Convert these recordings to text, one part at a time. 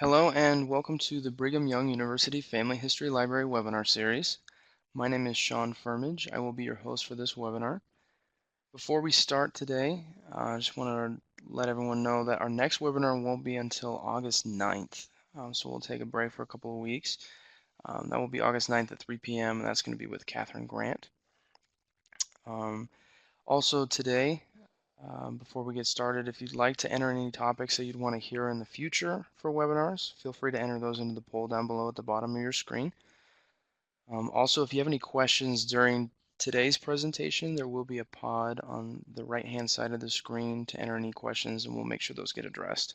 Hello and welcome to the Brigham Young University Family History Library webinar series. My name is Sean Firmage. I will be your host for this webinar. Before we start today, I just want to let everyone know that our next webinar won't be until August 9th. So we'll take a break for a couple of weeks. That will be August 9th at 3 p.m. and that's going to be with Catherine Grant. Also today, before we get started, if you'd like to enter any topics that you'd want to hear in the future for webinars, feel free to enter those into the poll down below at the bottom of your screen. Also, if you have any questions during today's presentation, there will be a pod on the right-hand side of the screen to enter any questions, and we'll make sure those get addressed.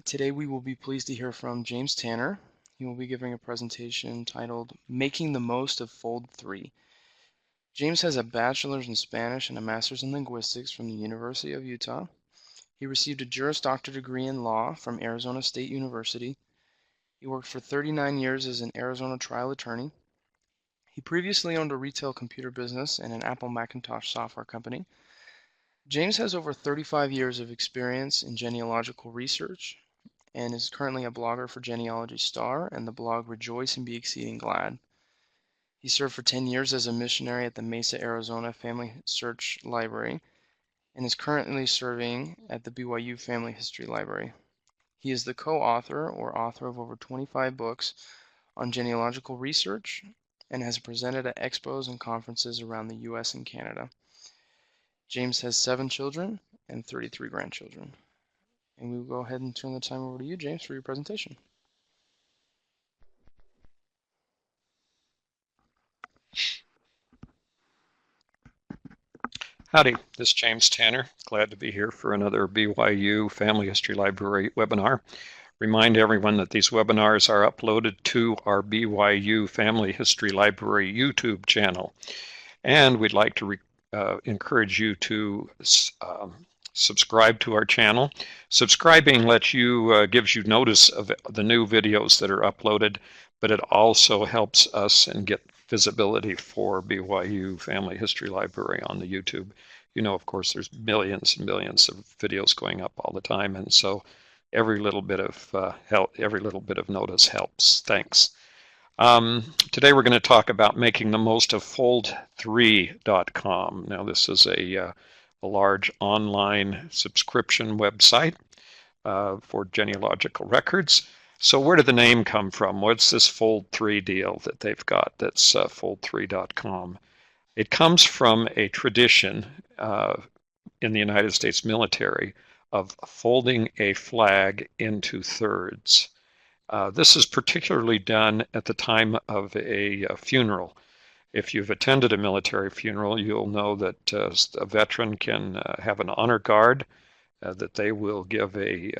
Today, we will be pleased to hear from James Tanner. He will be giving a presentation titled Making the Most of Fold3. James has a bachelor's in Spanish and a master's in linguistics from the University of Utah. He received a Juris Doctor degree in law from Arizona State University. He worked for 39 years as an Arizona trial attorney. He previously owned a retail computer business and an Apple Macintosh software company. James has over 35 years of experience in genealogical research and is currently a blogger for Genealogy Star and the blog Rejoice and Be Exceeding Glad. He served for 10 years as a missionary at the Mesa, Arizona Family Search Library and is currently serving at the BYU Family History Library. He is the co-author or author of over 25 books on genealogical research and has presented at expos and conferences around the U.S. and Canada. James has 7 children and 33 grandchildren. And we will go ahead and turn the time over to you, James, for your presentation. Howdy, this is James Tanner. Glad to be here for another BYU Family History Library webinar. Remind everyone that these webinars are uploaded to our BYU Family History Library YouTube channel. And we'd like to encourage you to subscribe to our channel. Subscribing gives you notice of the new videos that are uploaded, but it also helps us and get visibility for BYU Family History Library on the YouTube. You know, of course, there's millions and millions of videos going up all the time, and so every little bit of notice helps. Thanks. Today we're going to talk about making the most of Fold3.com. Now, this is a large online subscription website for genealogical records. So where did the name come from? What's this Fold3 deal that they've got that's Fold3.com? It comes from a tradition in the United States military of folding a flag into thirds. This is particularly done at the time of a funeral. If you've attended a military funeral, you'll know that a veteran can have an honor guard, that they will give a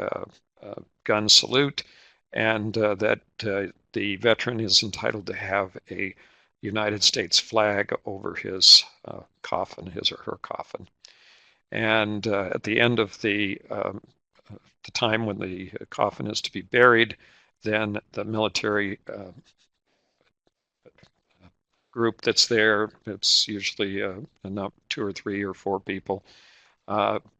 gun salute, and that the veteran is entitled to have a United States flag over his coffin, his or her coffin. And at the end of the time when the coffin is to be buried, then the military group that's there, it's usually enough 2 or 3 or 4 people,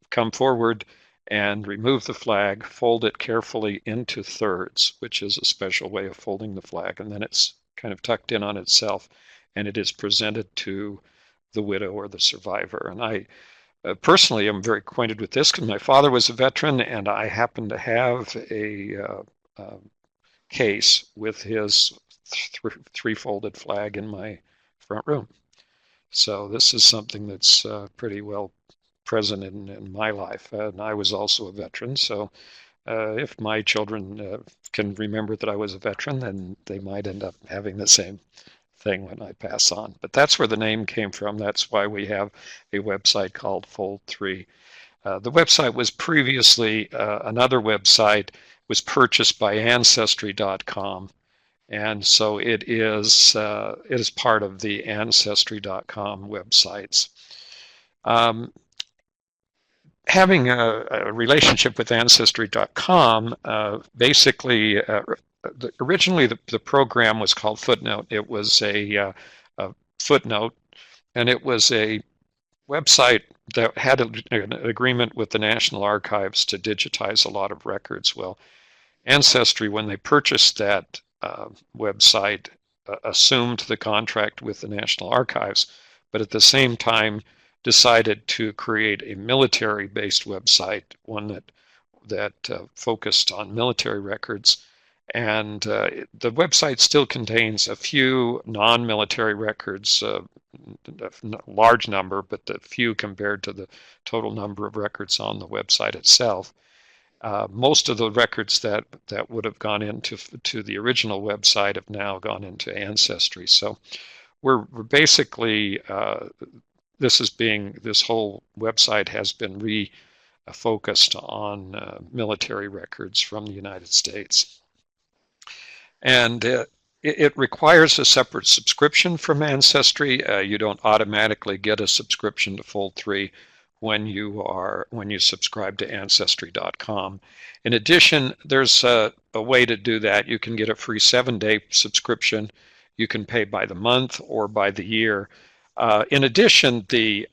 come forward and remove the flag, fold it carefully into thirds, which is a special way of folding the flag, and then it's kind of tucked in on itself, and it is presented to the widow or the survivor. And I personally am very acquainted with this because my father was a veteran, and I happen to have a case with his 3-folded flag in my front room. So this is something that's pretty well present in my life. And I was also a veteran, so if my children can remember that I was a veteran, then they might end up having the same thing when I pass on. But that's where the name came from. That's why we have a website called Fold3. The website was previously, another website was purchased by Ancestry.com. And so it is part of the Ancestry.com websites. Having a relationship with Ancestry.com, basically, originally the program was called Footnote. It was a footnote, and it was a website that had an agreement with the National Archives to digitize a lot of records. Well, Ancestry, when they purchased that website, assumed the contract with the National Archives, but at the same time decided to create a military-based website, one that focused on military records. And the website still contains a few non-military records, a large number, but the few compared to the total number of records on the website itself. Most of the records that would have gone into the original website have now gone into Ancestry. So we're basically this whole website has been refocused on military records from the United States, and it requires a separate subscription from Ancestry. You don't automatically get a subscription to Fold3 when you subscribe to Ancestry.com. In addition, there's a way to do that. You can get a free 7-day subscription. You can pay by the month or by the year. In addition, this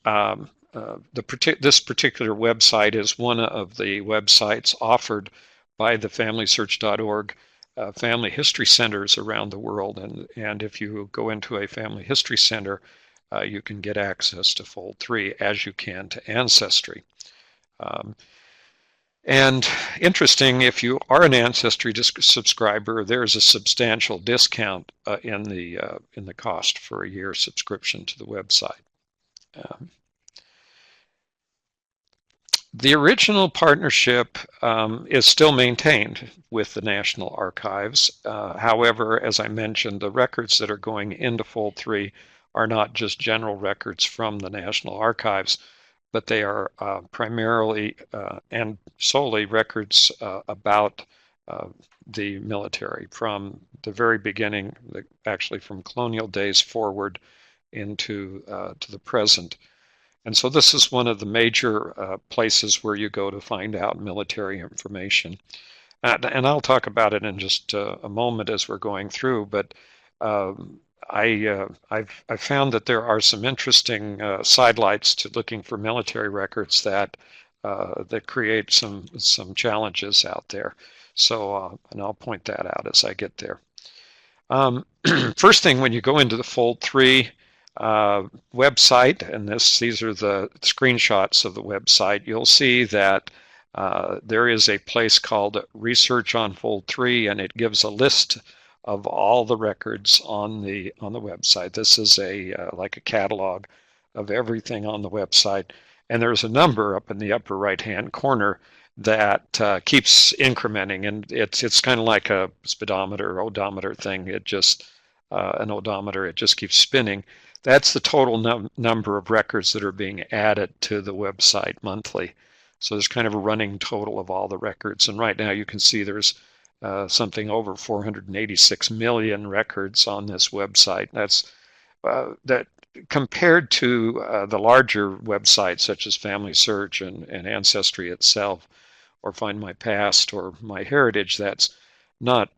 particular website is one of the websites offered by the FamilySearch.org family history centers around the world, and if you go into a family history center, you can get access to Fold3 as you can to Ancestry. And interesting, if you are an Ancestry subscriber, there's a substantial discount in the cost for a year subscription to the website. The original partnership is still maintained with the National Archives. However, as I mentioned, the records that are going into Fold3 are not just general records from the National Archives, but they are primarily and solely records about the military from the very beginning, actually from colonial days forward into to the present. And so this is one of the major places where you go to find out military information. And I'll talk about it in just a moment as we're going through, but I've found that there are some interesting sidelights to looking for military records that create some challenges out there. So and I'll point that out as I get there. First thing, when you go into the Fold3 website, and these are the screenshots of the website, you'll see that there is a place called Research on Fold3, and it gives a list of all the records on the website. This is like a catalog of everything on the website, and there's a number up in the upper right-hand corner that keeps incrementing, and it's kind of like a speedometer, odometer thing. It just an odometer. It just keeps spinning. That's the total number of records that are being added to the website monthly. So there's kind of a running total of all the records. And right now you can see there's something over 486 million records on this website. That's that compared to the larger websites such as Family Search and Ancestry itself, or Find My Past or My Heritage. That's not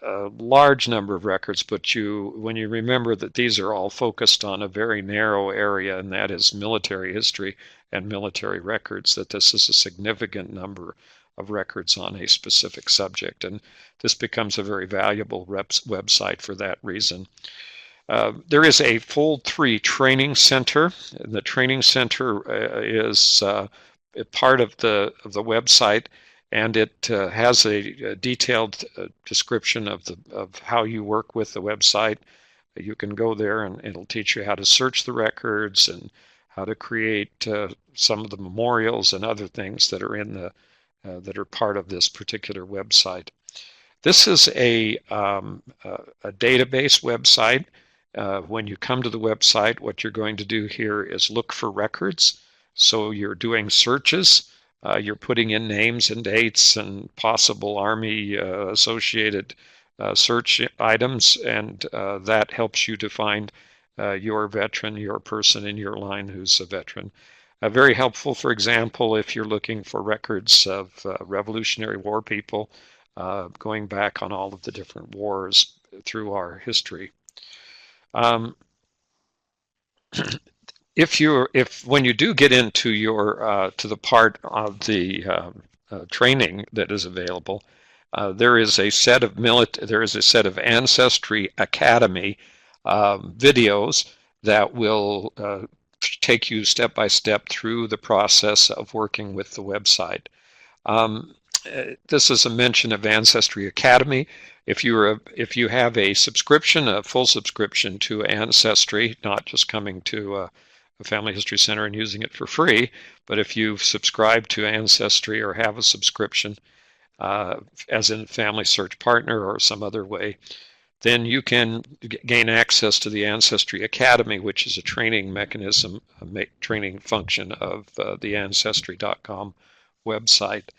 a large number of records, but when you remember that these are all focused on a very narrow area, and that is military history and military records, that this is a significant number of records on a specific subject, and this becomes a very valuable website for that reason. There is a Fold3 training center, and the training center is part of the website, and it has a detailed description of how you work with the website. You can go there and it'll teach you how to search the records and how to create some of the memorials and other things that are that are part of this particular website. This is a database website. When you come to the website, what you're going to do here is look for records. So you're doing searches. You're putting in names and dates and possible Army associated search items, and that helps you to find your veteran, your person in your line who's a veteran. Very helpful, for example, if you're looking for records of Revolutionary War people, going back on all of the different wars through our history. When you do get into to the part of the training that is available, There is a set of Ancestry Academy videos that will take you step by step through the process of working with the website. Um, this is a mention of Ancestry Academy. If you have a subscription, a full subscription to Ancestry, not just coming to a Family History Center and using it for free, but if you subscribe to Ancestry or have a subscription, as in Family Search Partner or some other way, then you can gain access to the Ancestry Academy, which is a training mechanism, a training function of the Ancestry.com website.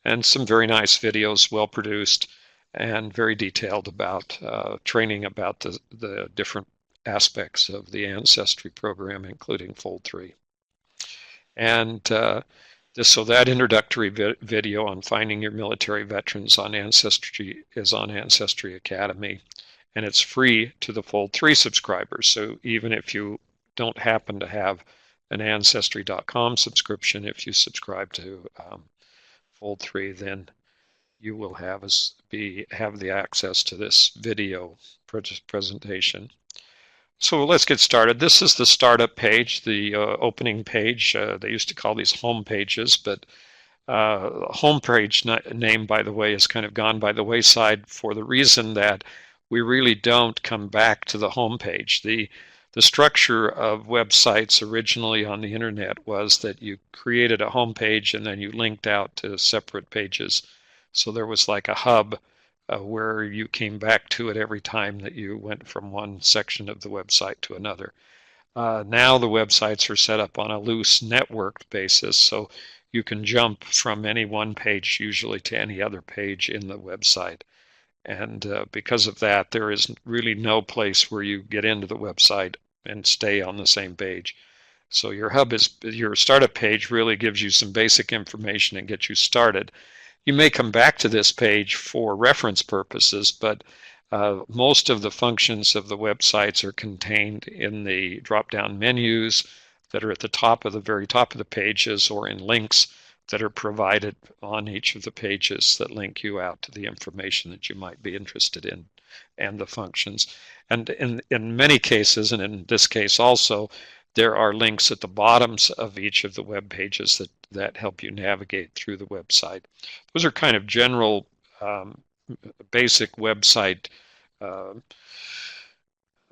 And some very nice videos, well produced and very detailed about training about the different aspects of the Ancestry program, including Fold3. And so that introductory video on finding your military veterans on Ancestry is on Ancestry Academy, and it's free to the Fold3 subscribers. So even if you don't happen to have an Ancestry.com subscription, if you subscribe to Fold3, then you will have the access to this video presentation. So let's get started. This is the startup page, the opening page. They used to call these home pages, but home page name, by the way, has kind of gone by the wayside for the reason that we really don't come back to the home page. The structure of websites originally on the internet was that you created a home page and then you linked out to separate pages. So there was like a hub where you came back to it every time that you went from one section of the website to another. Now the websites are set up on a loose networked basis, so you can jump from any one page usually to any other page in the website. And because of that, there is really no place where you get into the website and stay on the same page. So your startup page really gives you some basic information and gets you started. You may come back to this page for reference purposes, but most of the functions of the websites are contained in the drop-down menus that are at the very top of the pages, or in links that are provided on each of the pages that link you out to the information that you might be interested in and the functions. And in many cases, and in this case also, there are links at the bottoms of each of the web pages that help you navigate through the website. Those are kind of general basic website.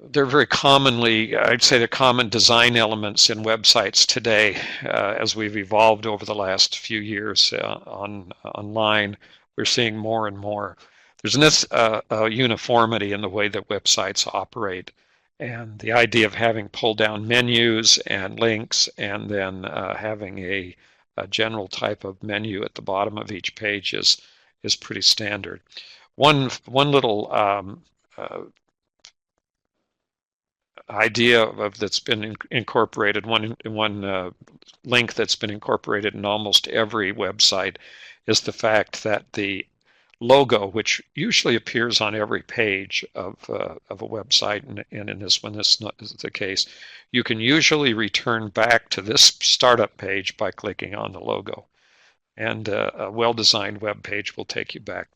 They're very commonly, I'd say, they're common design elements in websites today as we've evolved over the last few years online. We're seeing more and more. There's a uniformity in the way that websites operate. And the idea of having pull-down menus and links and then having a general type of menu at the bottom of each page is pretty standard. One little idea that's been incorporated, one link that's been incorporated in almost every website, is the fact that the logo, which usually appears on every page of a website, and in this one this is the case, you can usually return back to this startup page by clicking on the logo. And a well-designed web page will take you back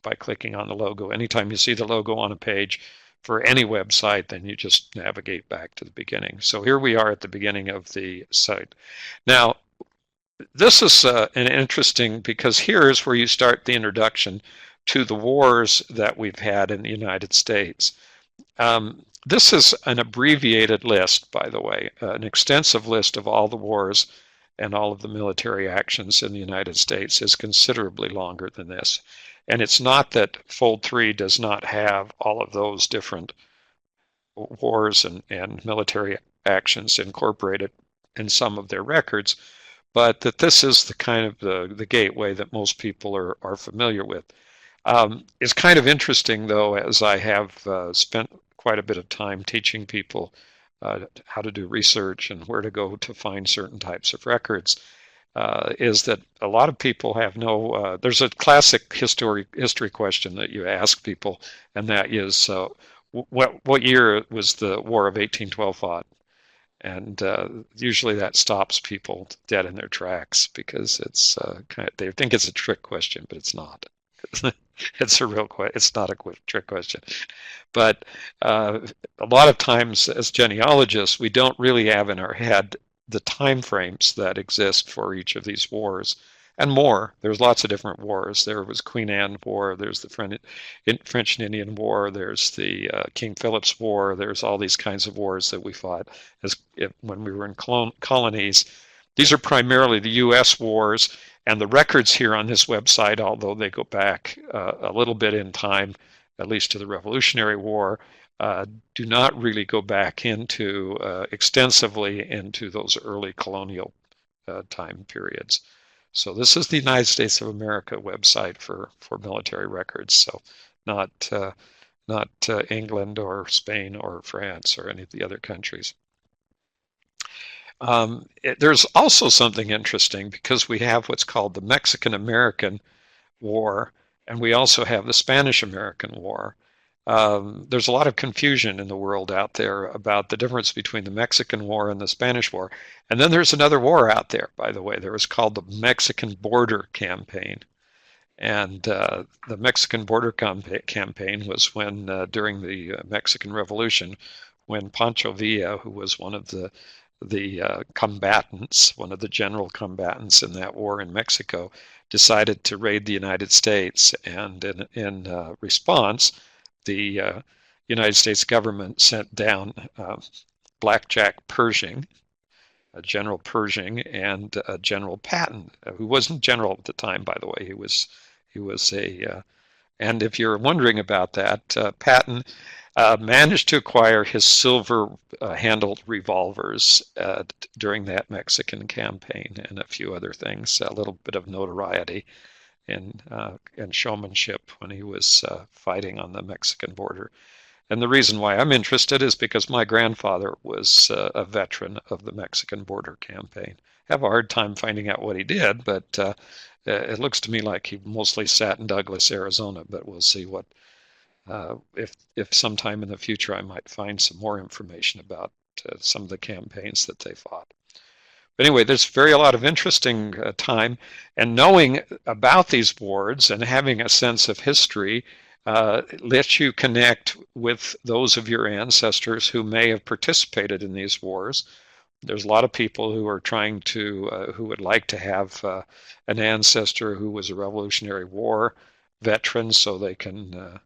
by clicking on the logo. Anytime you see the logo on a page for any website, then you just navigate back to the beginning. So here we are at the beginning of the site. Now, this is an interesting, because here is where you start the introduction to the wars that we've had in the United States. This is an abbreviated list, by the way, an extensive list of all the wars and all of the military actions in the United States is considerably longer than this. And it's not that Fold3 does not have all of those different wars and military actions incorporated in some of their records, but that this is the kind of the gateway that most people are familiar with. It's kind of interesting, though, as I have spent quite a bit of time teaching people how to do research and where to go to find certain types of records, is that a lot of people have no, there's a classic history question that you ask people, and that is, what year was the War of 1812 fought? And usually that stops people dead in their tracks, because it's they think it's a trick question, but it's not. It's a real question. It's not a quick trick question. But a lot of times, as genealogists, we don't really have in our head the time frames that exist for each of these wars and more. There's lots of different wars. There was Queen Anne War. There's the French and Indian War. There's the King Philip's War. There's all these kinds of wars that we fought when we were in colonies. These are primarily the U.S. wars, and the records here on this website, although they go back a little bit in time, at least to the Revolutionary War, do not really go back into extensively into those early colonial time periods. So this is the United States of America website for military records. So not England or Spain or France or any of the other countries. There's also something interesting because we have what's called the Mexican-American War, and we also have the Spanish-American War. There's a lot of confusion in the world out there about the difference between the Mexican War and the Spanish War. And then there's another war out there, by the way. There was called the Mexican Border Campaign. And the Mexican Border Campaign was when, during the Mexican Revolution, when Pancho Villa, who was one of the combatants, one of the general combatants in that war in Mexico, decided to raid the United States. And in response, the United States government sent down Blackjack Pershing, General Pershing, and General Patton, who wasn't general at the time, by the way. He was a and if you're wondering about that, Patton managed to acquire his silver-handled revolvers during that Mexican campaign and a few other things, a little bit of notoriety and showmanship when he was fighting on the Mexican border. And the reason why I'm interested is because my grandfather was a veteran of the Mexican border campaign. I have a hard time finding out what he did, but it looks to me like he mostly sat in Douglas, Arizona, but we'll see what if sometime in the future I might find some more information about some of the campaigns that they fought. But anyway, there's a lot of interesting time, and knowing about these wars and having a sense of history lets you connect with those of your ancestors who may have participated in these wars. There's a lot of people who are trying to, who would like to have an ancestor who was a Revolutionary War veteran so they can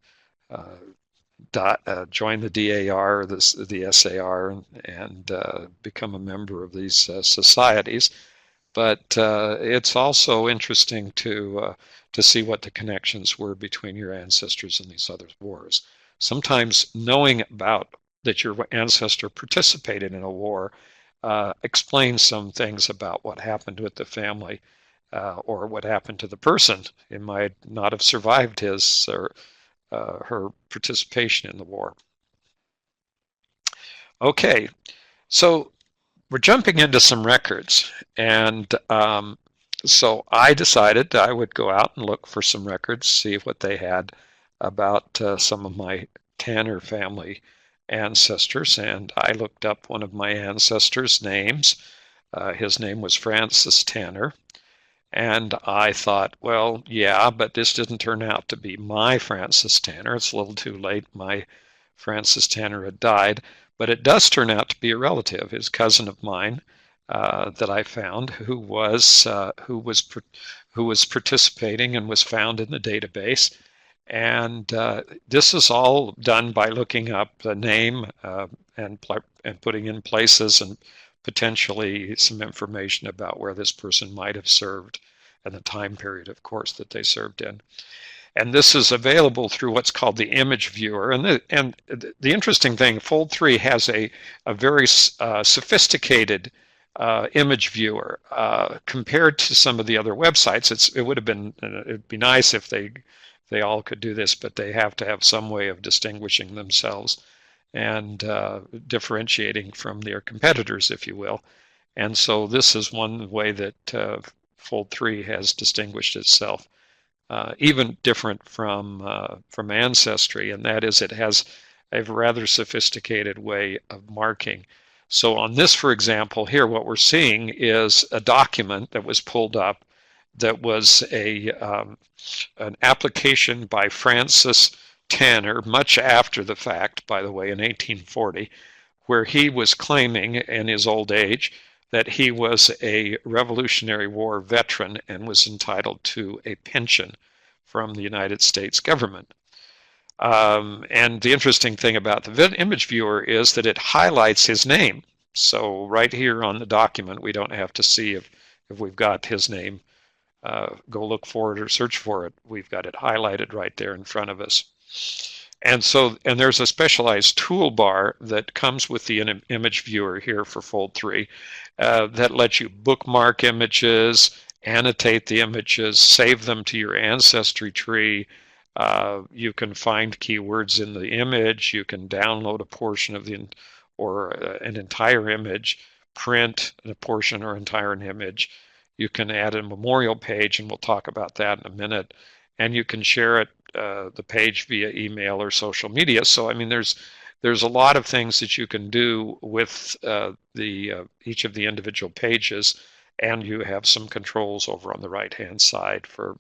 join the DAR, the SAR, and become a member of these societies. But it's also interesting to see what the connections were between your ancestors and these other wars. Sometimes knowing about that your ancestor participated in a war explains some things about what happened with the family or what happened to the person. It might not have survived his or her participation in the war. Okay, so we're jumping into some records, and so I decided I would go out and look for some records, see what they had about some of my Tanner family ancestors, and I looked up one of my ancestors' names. His name was Francis Tanner. And I thought, well, yeah, but this didn't turn out to be my Francis Tanner. It's a little too late. My Francis Tanner had died. But it does turn out to be a relative, his cousin of mine, that I found, who was participating and was found in the database. And this is all done by looking up the name and putting in places and potentially some information about where this person might have served and the time period, of course, that they served in. And this is available through what's called the image viewer. And the interesting thing, Fold3 has a very sophisticated image viewer compared to some of the other websites. It'd be nice if they all could do this, but they have to have some way of distinguishing themselves and differentiating from their competitors, if you will. And so this is one way that Fold3 has distinguished itself, even different from Ancestry, and that is it has a rather sophisticated way of marking. So on this, for example, here what we're seeing is a document that was pulled up, that was an application by Francis Tanner, much after the fact, by the way, in 1840, where he was claiming in his old age that he was a Revolutionary War veteran and was entitled to a pension from the United States government. And the interesting thing about the image viewer is that it highlights his name. So right here on the document, we don't have to see if we've got his name, go look for it or search for it. We've got it highlighted right there in front of us. And there's a specialized toolbar that comes with the image viewer here for Fold3 that lets you bookmark images, annotate the images, save them to your Ancestry tree. You can find keywords in the image. You can download a portion of or an entire image, print a portion or entire image. You can add a memorial page, and we'll talk about that in a minute. And you can share it, the page, via email or social media. So I mean, there's a lot of things that you can do with each of the individual pages, and you have some controls over on the right-hand side for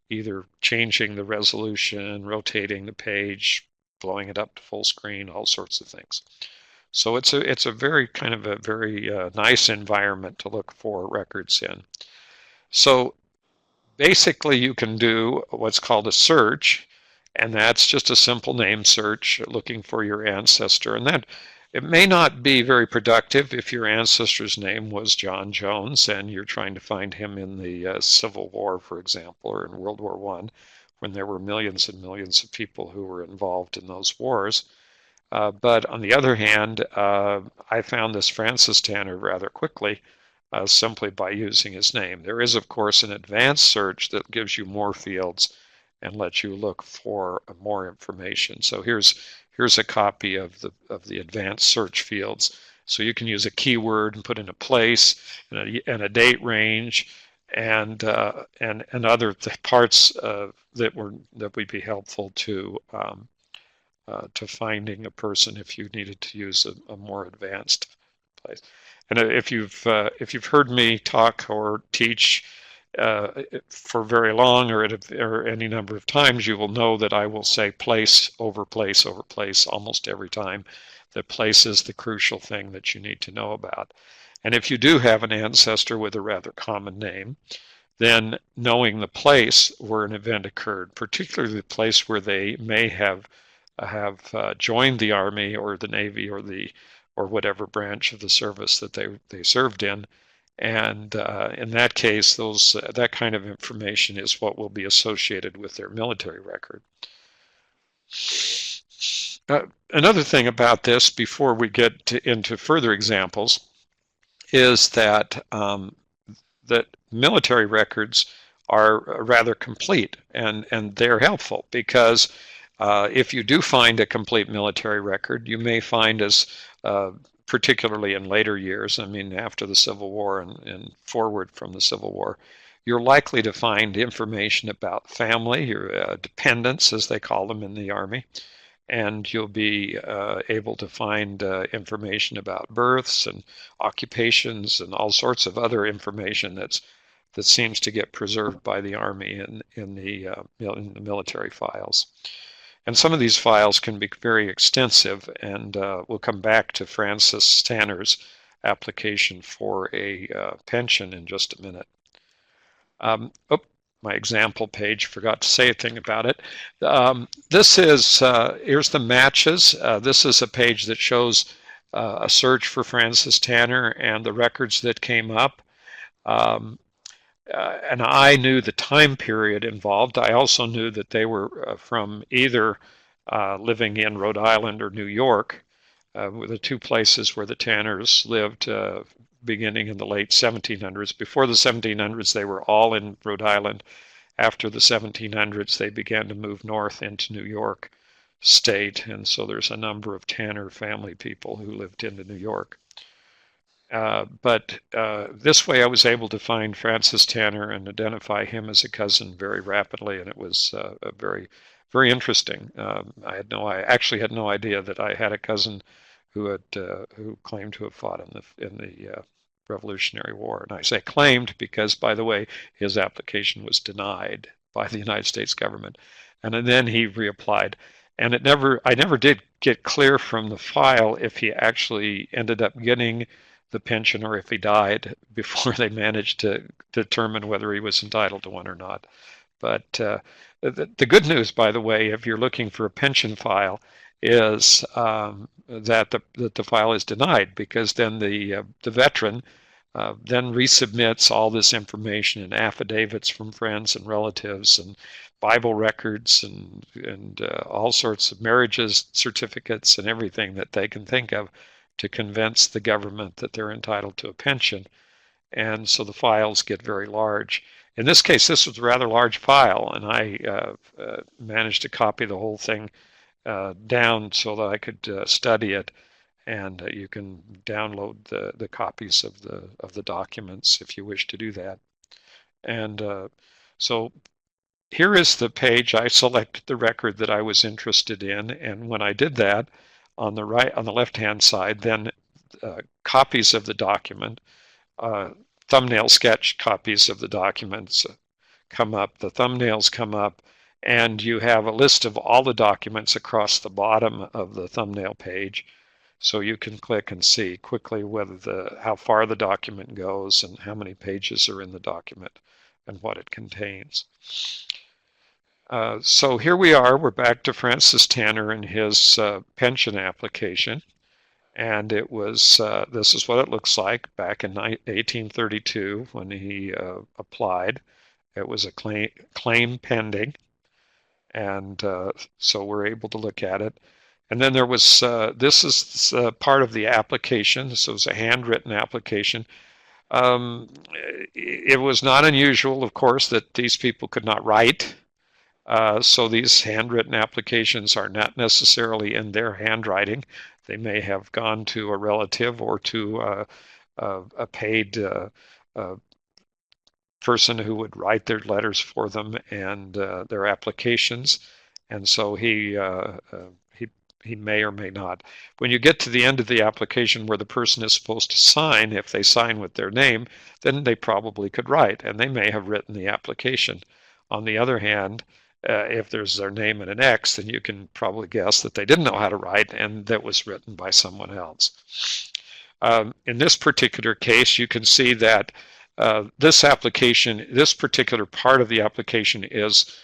either changing the resolution, rotating the page, blowing it up to full screen, all sorts of things. So it's a very kind of a very nice environment to look for records in. So basically you can do what's called a search, and that's just a simple name search looking for your ancestor. And that it may not be very productive if your ancestor's name was John Jones and you're trying to find him in the Civil War, for example, or in World War I, when there were millions and millions of people who were involved in those wars. But on the other hand, I found this Francis Tanner rather quickly, simply by using his name. There is, of course, an advanced search that gives you more fields and lets you look for more information. So here's a copy of the advanced search fields. So you can use a keyword and put in a place and a date range and other parts that would be helpful to finding a person if you needed to use a more advanced place. And if you've heard me talk or teach for very long or any number of times, you will know that I will say place over place over place almost every time. That place is the crucial thing that you need to know about. And if you do have an ancestor with a rather common name, then knowing the place where an event occurred, particularly the place where they may have joined the Army or the Navy or whatever branch of the service that they served in. And in that case, that kind of information is what will be associated with their military record. Another thing about this, before we get into further examples, is that military records are rather complete, and they're helpful because if you do find a complete military record, you may find, as particularly in later years, I mean after the Civil War and forward from the Civil War, you're likely to find information about family, your dependents, as they call them in the Army, and you'll be able to find information about births and occupations and all sorts of other information that seems to get preserved by the Army in the military files. And some of these files can be very extensive, and we'll come back to Francis Tanner's application for a pension in just a minute. My example page, forgot to say a thing about it. This is, here's the matches. This is a page that shows a search for Francis Tanner and the records that came up. And I knew the time period involved. I also knew that they were from either living in Rhode Island or New York, were the two places where the Tanners lived beginning in the late 1700s. Before the 1700s, they were all in Rhode Island. After the 1700s, they began to move north into New York State, and so there's a number of Tanner family people who lived into New York. But this way I was able to find Francis Tanner and identify him as a cousin very rapidly, and it was very, very interesting. I actually had no idea that I had a cousin who claimed to have fought in the Revolutionary War. And I say claimed because, by the way, his application was denied by the United States government. And then he reapplied. And I never did get clear from the file if he actually ended up getting the pension or if he died before they managed to determine whether he was entitled to one or not. But the good news, by the way, if you're looking for a pension file, is that the file is denied, because then the veteran then resubmits all this information and affidavits from friends and relatives and Bible records and all sorts of marriages, certificates, and everything that they can think of to convince the government that they're entitled to a pension. And so the files get very large. In this case, this was a rather large file, and I managed to copy the whole thing down so that I could study it. And you can download the copies of the documents if you wish to do that. And so here is the page. I selected the record that I was interested in, and when I did that, on the left-hand side, then copies of the document, thumbnail sketch copies of the documents come up. The thumbnails come up, and you have a list of all the documents across the bottom of the thumbnail page. So you can click and see quickly how far the document goes and how many pages are in the document and what it contains. So here we are. We're back to Francis Tanner and his pension application. And it was, this is what it looks like back in 1832 when he applied. It was a claim pending. And so we're able to look at it. And then there was, this is part of the application. This was a handwritten application. It was not unusual, of course, that these people could not write. So these handwritten applications are not necessarily in their handwriting. They may have gone to a relative or to a paid person who would write their letters for them and their applications. And so he may or may not. When you get to the end of the application where the person is supposed to sign, if they sign with their name, then they probably could write, and they may have written the application. On the other hand, if there's their name and an X, then you can probably guess that they didn't know how to write and that was written by someone else. In this particular case, you can see that this application, this particular part of the application is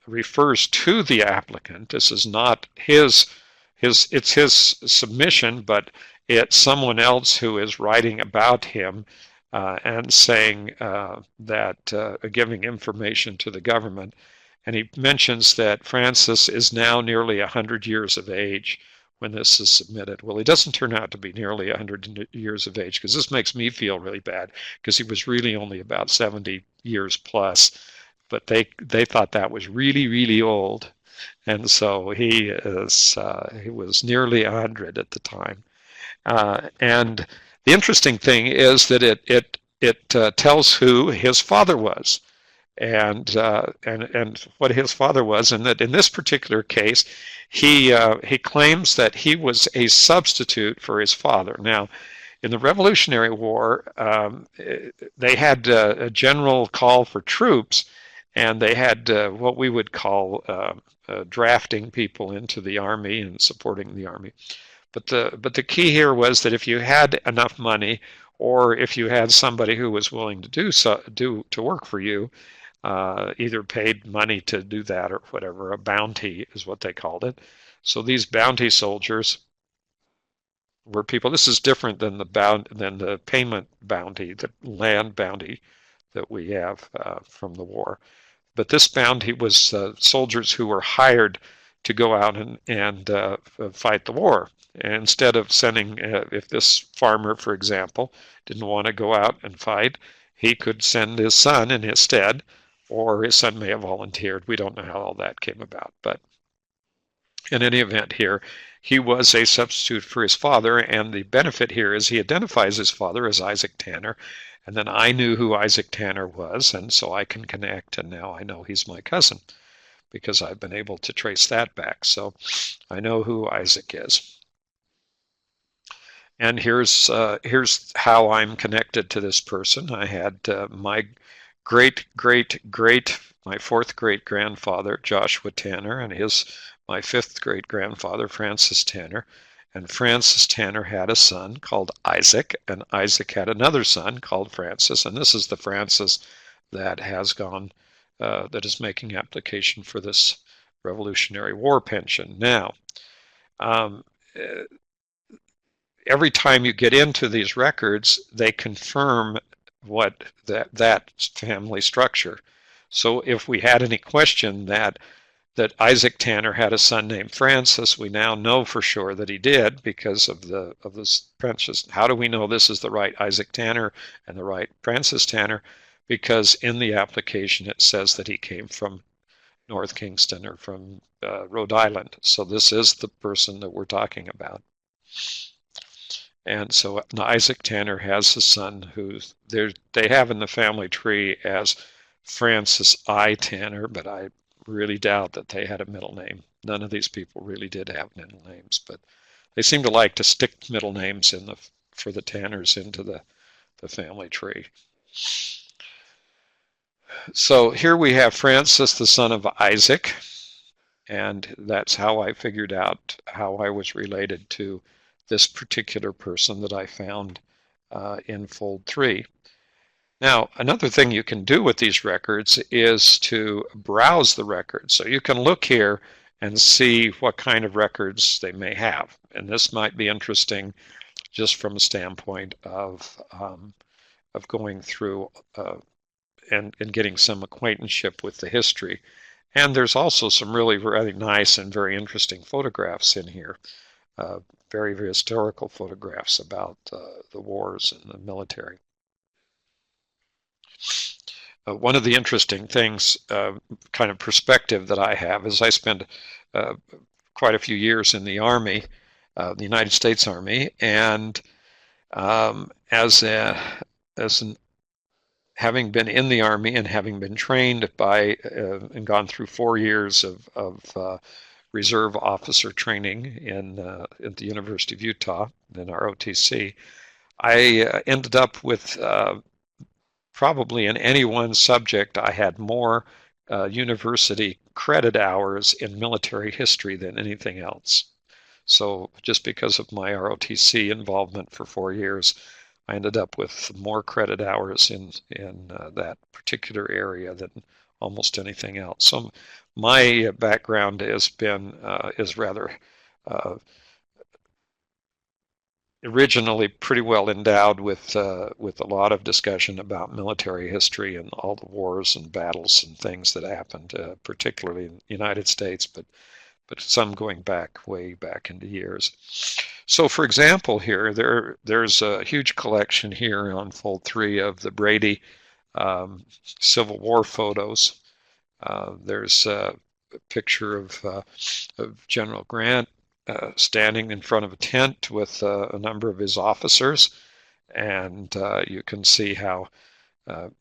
refers to the applicant. This is not it's his submission, but it's someone else who is writing about him and saying that giving information to the government. And he mentions that Francis is now nearly 100 years of age when this is submitted. Well, he doesn't turn out to be nearly 100 years of age, because this makes me feel really bad, because he was really only about 70 years plus. But they thought that was really, really old. And so he was nearly 100 at the time. And the interesting thing is that it tells who his father was. And what his father was, and that in this particular case, he claims that he was a substitute for his father. Now, in the Revolutionary War, they had a general call for troops, and they had what we would call drafting people into the army and supporting the army. But the key here was that if you had enough money, or if you had somebody who was willing to work for you, either paid money to do that or whatever, a bounty is what they called it. So these bounty soldiers were people. This is different than the payment bounty, the land bounty that we have from the war. But this bounty was soldiers who were hired to go out and fight the war. And instead of sending, if this farmer, for example, didn't want to go out and fight, he could send his son in his stead, or his son may have volunteered. We don't know how all that came about. But in any event here, he was a substitute for his father, and the benefit here is he identifies his father as Isaac Tanner, and then I knew who Isaac Tanner was, and so I can connect, and now I know he's my cousin because I've been able to trace that back. So I know who Isaac is. And here's how I'm connected to this person. I had my my fourth great grandfather, Joshua Tanner, and my fifth great grandfather, Francis Tanner. And Francis Tanner had a son called Isaac, and Isaac had another son called Francis. And this is the Francis that that is making application for this Revolutionary War pension. Now, um, every time you get into these records, they confirm what that family structure. So if we had any question that Isaac Tanner had a son named Francis, we now know for sure that he did because of this Francis. How do we know this is the right Isaac Tanner and the right Francis Tanner? Because in the application it says that he came from North Kingston or from Rhode Island. So this is the person that we're talking about. And so Isaac Tanner has a son who they have in the family tree as Francis I. Tanner, but I really doubt that they had a middle name. None of these people really did have middle names, but they seem to like to stick middle names for the Tanners into the family tree. So here we have Francis, the son of Isaac, and that's how I figured out how I was related to this particular person that I found in Fold3. Now, another thing you can do with these records is to browse the records. So you can look here and see what kind of records they may have. And this might be interesting just from a standpoint of going through and getting some acquaintanceship with the history. And there's also some really nice and very interesting photographs in here. Very, very historical photographs about the wars and the military. One of the interesting things, kind of perspective that I have, is I spent quite a few years in the Army, the United States Army, and having been in the Army and having been trained and gone through 4 years of reserve officer training at the University of Utah in ROTC, I ended up with probably in any one subject I had more university credit hours in military history than anything else. So just because of my ROTC involvement for 4 years, I ended up with more credit hours in that particular area than almost anything else. So my background is rather originally pretty well endowed with a lot of discussion about military history and all the wars and battles and things that happened, particularly in the United States, but some going way back into years. So, for example, here there's a huge collection here on Fold3 of the Brady Civil War photos. There's a picture of General Grant standing in front of a tent with a number of his officers, and you can see how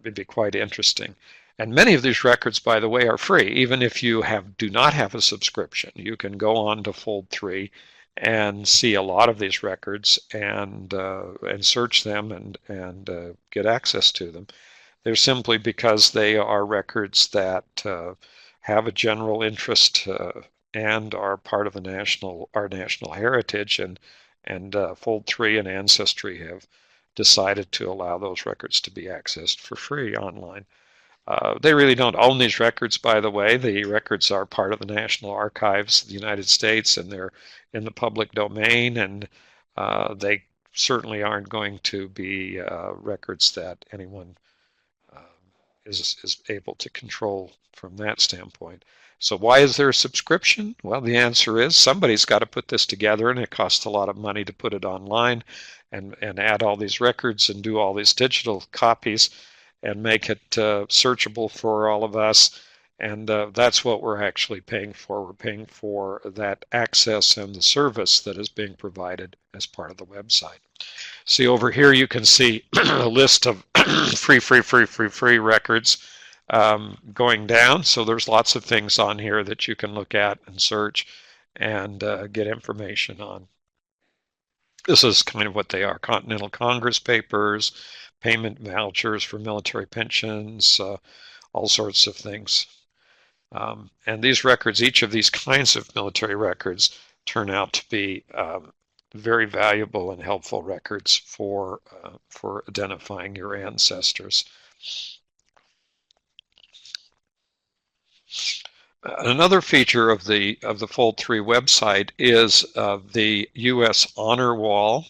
it'd be quite interesting. And many of these records, by the way, are free. Even if you do not have a subscription, you can go on to Fold3 and see a lot of these records and search them and get access to them. They're simply because they are records that have a general interest and are part of our national heritage, and Fold3 and Ancestry have decided to allow those records to be accessed for free online. They really don't own these records, by the way. The records are part of the National Archives of the United States, and they're in the public domain, and they certainly aren't going to be records that anyone is able to control from that standpoint. So why is there a subscription? Well, the answer is somebody's got to put this together, and it costs a lot of money to put it online and add all these records and do all these digital copies and make it searchable for all of us. And that's what we're actually paying for. We're paying for that access and the service that is being provided as part of the website. See, over here you can see a list of free records going down. So there's lots of things on here that you can look at and search and get information on. This is kind of what they are: Continental Congress papers, payment vouchers for military pensions, all sorts of things. And these records, each of these kinds of military records, turn out to be very valuable and helpful records for identifying your ancestors. Another feature of the Fold3 website is the U.S. Honor Wall.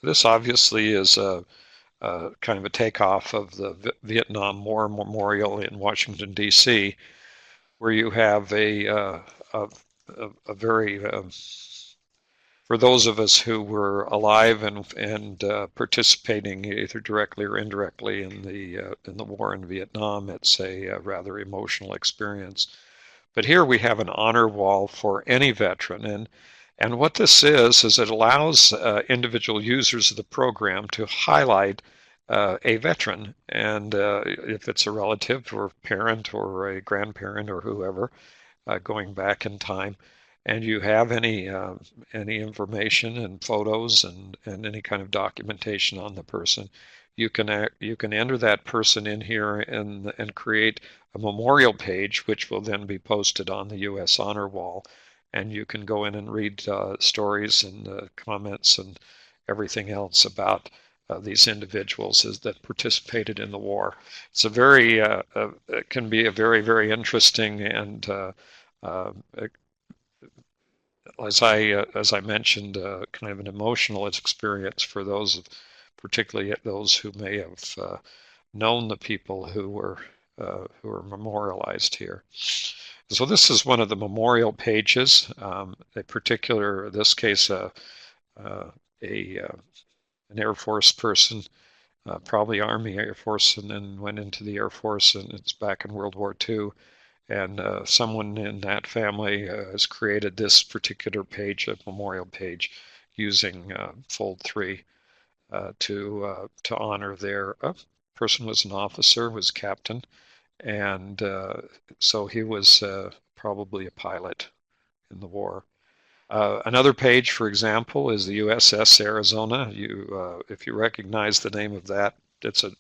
This obviously is a kind of a takeoff of the Vietnam War Memorial in Washington, D.C., where you have a very for those of us who were alive and participating either directly or indirectly in the war in Vietnam, it's a rather emotional experience. But here we have an honor wall for any veteran, and what this is it allows individual users of the program to highlight a veteran, and if it's a relative or parent or a grandparent or whoever, going back in time, and you have any information and photos and any kind of documentation on the person, you can enter that person in here and create a memorial page, which will then be posted on the U.S. Honor Wall, and you can go in and read stories and comments and everything else about these individuals that participated in the war. It's a very it can be a very interesting and uh, as I mentioned, kind of an emotional experience for those, particularly those who may have known the people who were memorialized here. So this is one of the memorial pages. A particular, in this case, a an Air Force person, probably Army Air Force, and then went into the Air Force, and it's back in World War II. And someone in that family has created this particular page, a memorial page, using Fold3 to honor their person. Was an officer, was captain, and so he was probably a pilot in the war. Another page, for example, is the U.S.S. Arizona. If you recognize the name of that, it's a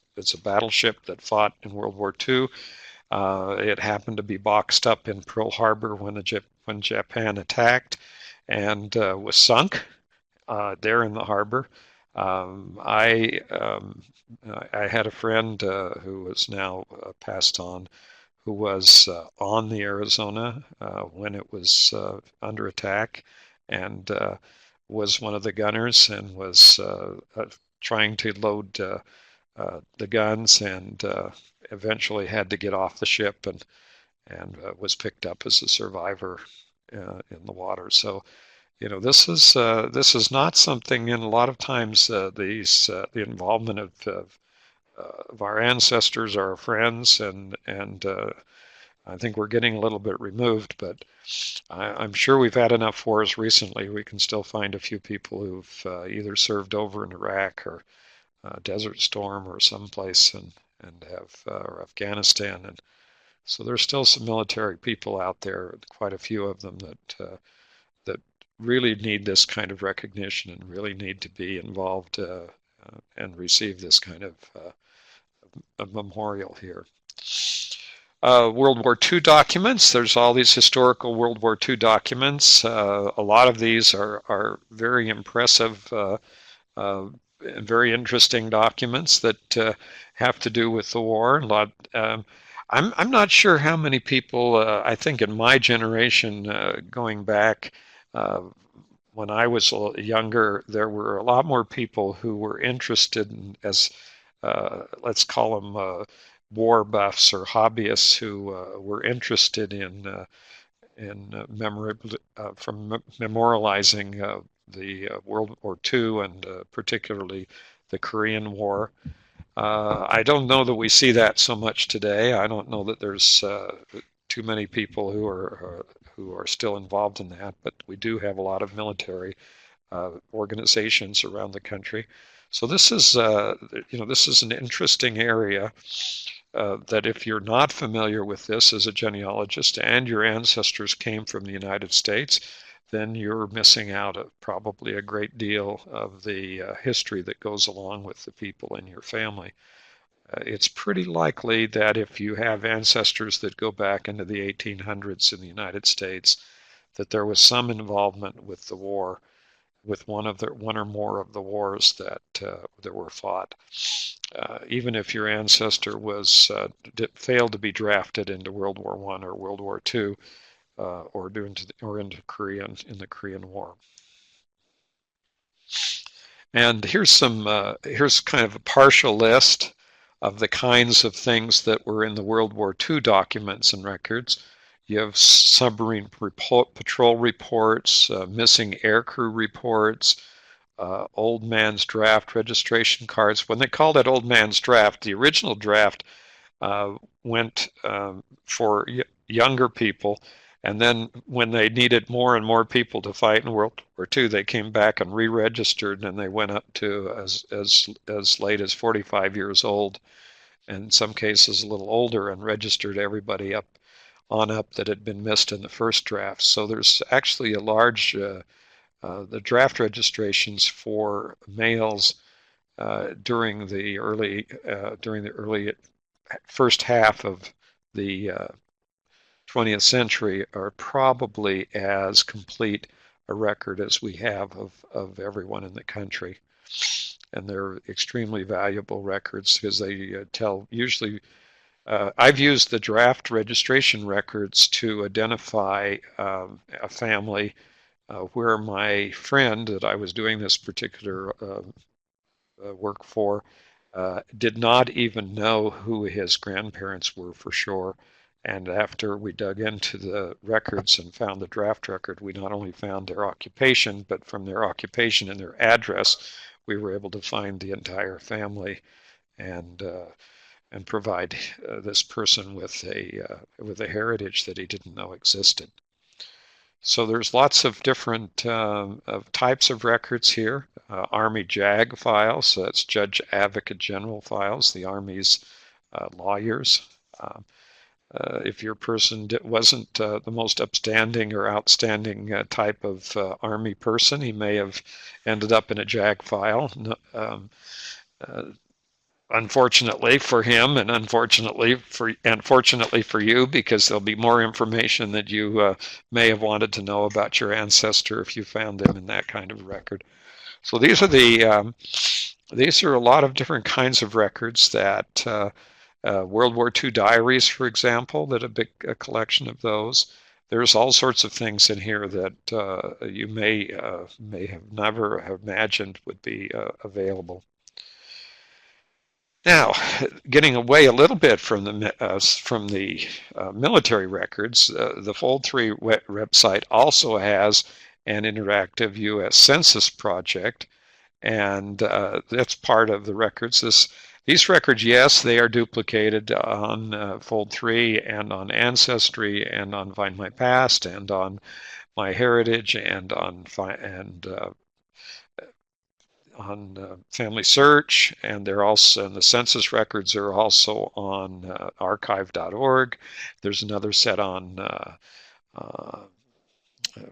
battleship that fought in World War II. It happened to be boxed up in Pearl Harbor when Japan attacked, and was sunk there in the harbor. I had a friend who was now passed on, who was on the Arizona when it was under attack, and was one of the gunners and was trying to load the guns, and eventually had to get off the ship and was picked up as a survivor in the water. So, this is not something. And a lot of times, the involvement of our ancestors, our friends, and I think we're getting a little bit removed, but I'm sure we've had enough wars recently. We can still find a few people who've either served over in Iraq or Desert Storm or someplace, and have or Afghanistan, and so there's still some military people out there, quite a few of them that really need this kind of recognition and really need to be involved and receive this kind of a memorial here. World War II documents. There's all these historical World War II documents. A lot of these are very impressive and very interesting documents that have to do with the war. I'm not sure how many people. I think in my generation, going back when I was younger, there were a lot more people who were interested in, as let's call them war buffs or hobbyists, who were interested in memorializing the World War II, and particularly the Korean War. I don't know that we see that so much today. I don't know that there's too many people who are still involved in that, but we do have a lot of military organizations around the country. So this is this is an interesting area that if you're not familiar with this as a genealogist and your ancestors came from the United States, then you're missing out probably a great deal of the history that goes along with the people in your family. It's pretty likely that if you have ancestors that go back into the 1800s in the United States, that there was some involvement with the war, with one or more of the wars that were fought. Even if your ancestor failed to be drafted into World War I or World War II, or into Korean in the Korean War. And here's kind of a partial list of the kinds of things that were in the World War II documents and records. You have submarine patrol reports, missing aircrew reports, old man's draft registration cards. When they called it old man's draft, the original draft uh, went for younger people. And then when they needed more and more people to fight in World War II, they came back and re-registered, and they went up to as late as 45 years old, and in some cases a little older, and registered everybody up that had been missed in the first draft. So there's actually a large the draft registrations for males during the early first half of the 20th century are probably as complete a record as we have of everyone in the country. And they're extremely valuable records because they tell usually. I've used the draft registration records to identify a family where my friend that I was doing this particular work for did not even know who his grandparents were for sure. And after we dug into the records and found the draft record, we not only found their occupation, but from their occupation and their address, we were able to find the entire family and provide this person with a heritage that he didn't know existed. So there's lots of different of types of records here. Army JAG files, so that's Judge Advocate General files, the Army's lawyers. If your person wasn't the most upstanding or outstanding type of Army person, he may have ended up in a JAG file. Uh, Unfortunately for him, and fortunately for you, because there'll be more information that you may have wanted to know about your ancestor if you found them in that kind of record. So these are a lot of different kinds of records that World War II diaries, for example, that a collection of those. There's all sorts of things in here that you may have never have imagined would be available. Now, getting away a little bit from the military records, the Fold3 website also has an interactive U.S. Census project, and that's part of the records. These records, yes, they are duplicated on Fold3 and on Ancestry and on Find My Past and on My Heritage and on Family Search, and the census records are also on archive.org. There's another set on a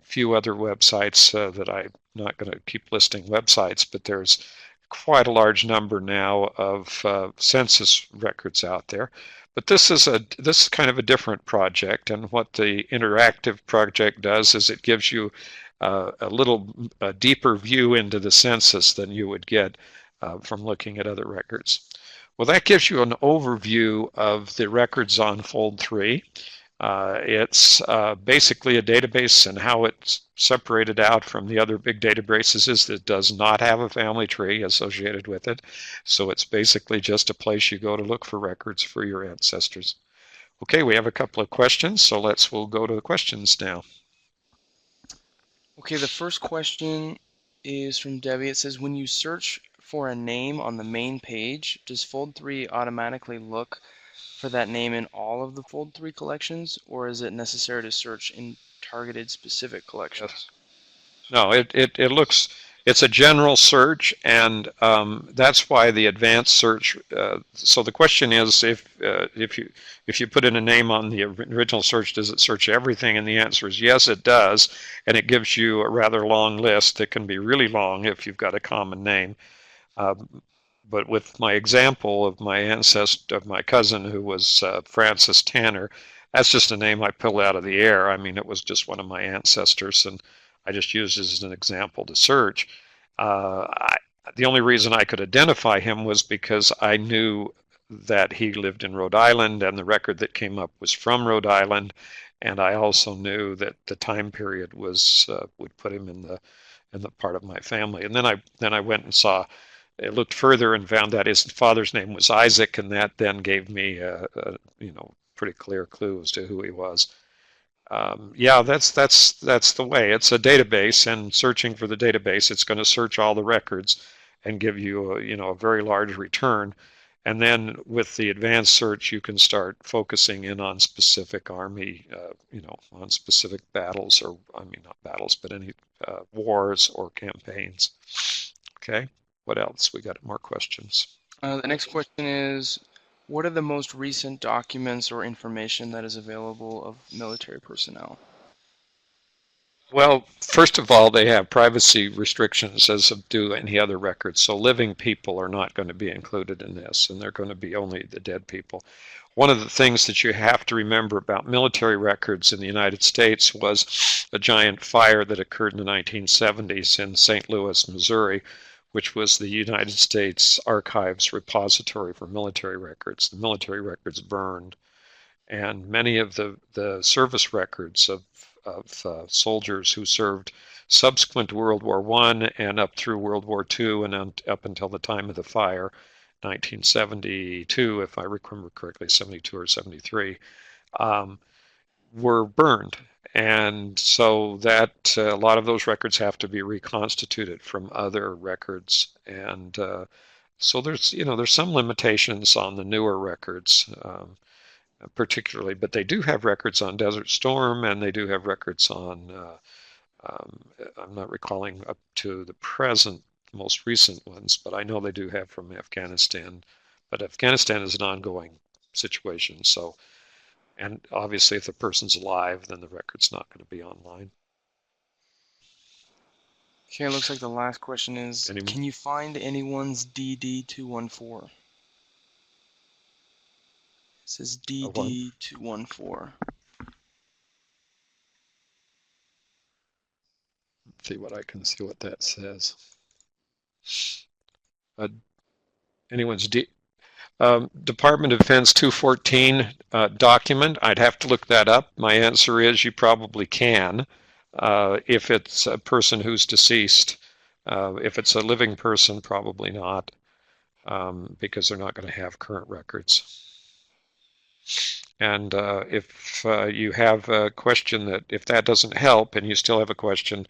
few other websites that I'm not going to keep listing websites, but there's quite a large number now of census records out there. But this is kind of a different project, and what the interactive project does is it gives you a deeper view into the census than you would get from looking at other records. Well, that gives you an overview of the records on Fold3. It's basically a database, and how it's separated out from the other big databases is that it does not have a family tree associated with it. So it's basically just a place you go to look for records for your ancestors. Okay, we have a couple of questions, so we'll go to the questions now. Okay, the first question is from Debbie. It says, when you search for a name on the main page, does Fold3 automatically look for that name in all of the Fold3 collections, or is it necessary to search in targeted specific collections? Yes. No, it looks It's a general search, and that's why the advanced search. So the question is, if you put in a name on the original search, does it search everything? And the answer is yes, it does, and it gives you a rather long list that can be really long if you've got a common name. Uh, but with my example of my ancestor, of my cousin who was Francis Tanner, that's just a name I pulled out of the air. I mean, it was just one of my ancestors, and I just used it as an example to search. The only reason I could identify him was because I knew that he lived in Rhode Island, and the record that came up was from Rhode Island, and I also knew that the time period was would put him in the part of my family. And then I went and saw I looked further and found that his father's name was Isaac, and that then gave me a pretty clear clue as to who he was. Yeah, that's the way. It's a database, and searching for the database, it's going to search all the records and give you a very large return. And then with the advanced search, you can start focusing in on specific army, on specific battles, or I mean not battles, but any wars or campaigns. Okay. What else? We got more questions. The next question is, what are the most recent documents or information that is available of military personnel? Well, first of all, they have privacy restrictions as do any other records. So living people are not going to be included in this, and they're going to be only the dead people. One of the things that you have to remember about military records in the United States was a giant fire that occurred in the 1970s in St. Louis, Missouri, which was the United States Archives repository for military records. The military records burned, and many of the service records of soldiers who served subsequent to World War I and up through World War II and up until the time of the fire, 1972, if I remember correctly, 72 or 73, um, were burned. And so that a lot of those records have to be reconstituted from other records. And so there's some limitations on the newer records. Particularly, but they do have records on Desert Storm, and they do have records on, I'm not recalling up to the present, most recent ones, but I know they do have from Afghanistan. But Afghanistan is an ongoing situation, so, and obviously if the person's alive, then the record's not going to be online. Okay, it looks like the last question is, Any, can you find anyone's DD-214? It says one? DD-214. See what I can see what that says. Uh, anyone's Department of Defense 214 document. I'd have to look that up. My answer is you probably can if it's a person who's deceased. If it's a living person, probably not, because they're not going to have current records. And if you have a question that, if that doesn't help and you still have a question,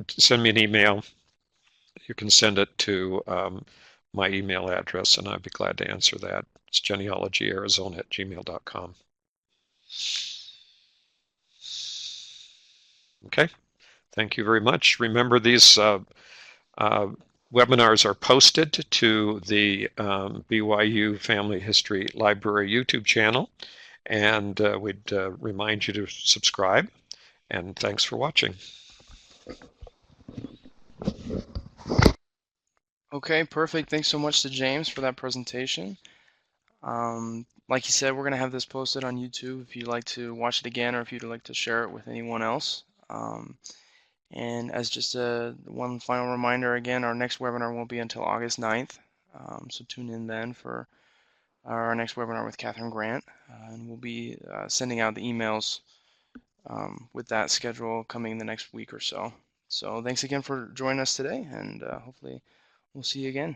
send me an email. You can send it to my email address, and I'd be glad to answer that. It's genealogyarizona@gmail.com. Okay, thank you very much. Remember, these webinars are posted to the BYU Family History Library YouTube channel, and we'd remind you to subscribe, and thanks for watching. Okay, perfect. Thanks so much to James for that presentation. Like you said, we're going to have this posted on YouTube if you'd like to watch it again or if you'd like to share it with anyone else. And as just one final reminder, again, our next webinar won't be until August 9th. So tune in then for our next webinar with Catherine Grant. And we'll be sending out the emails with that schedule coming the next week or so. So thanks again for joining us today, and hopefully we'll see you again.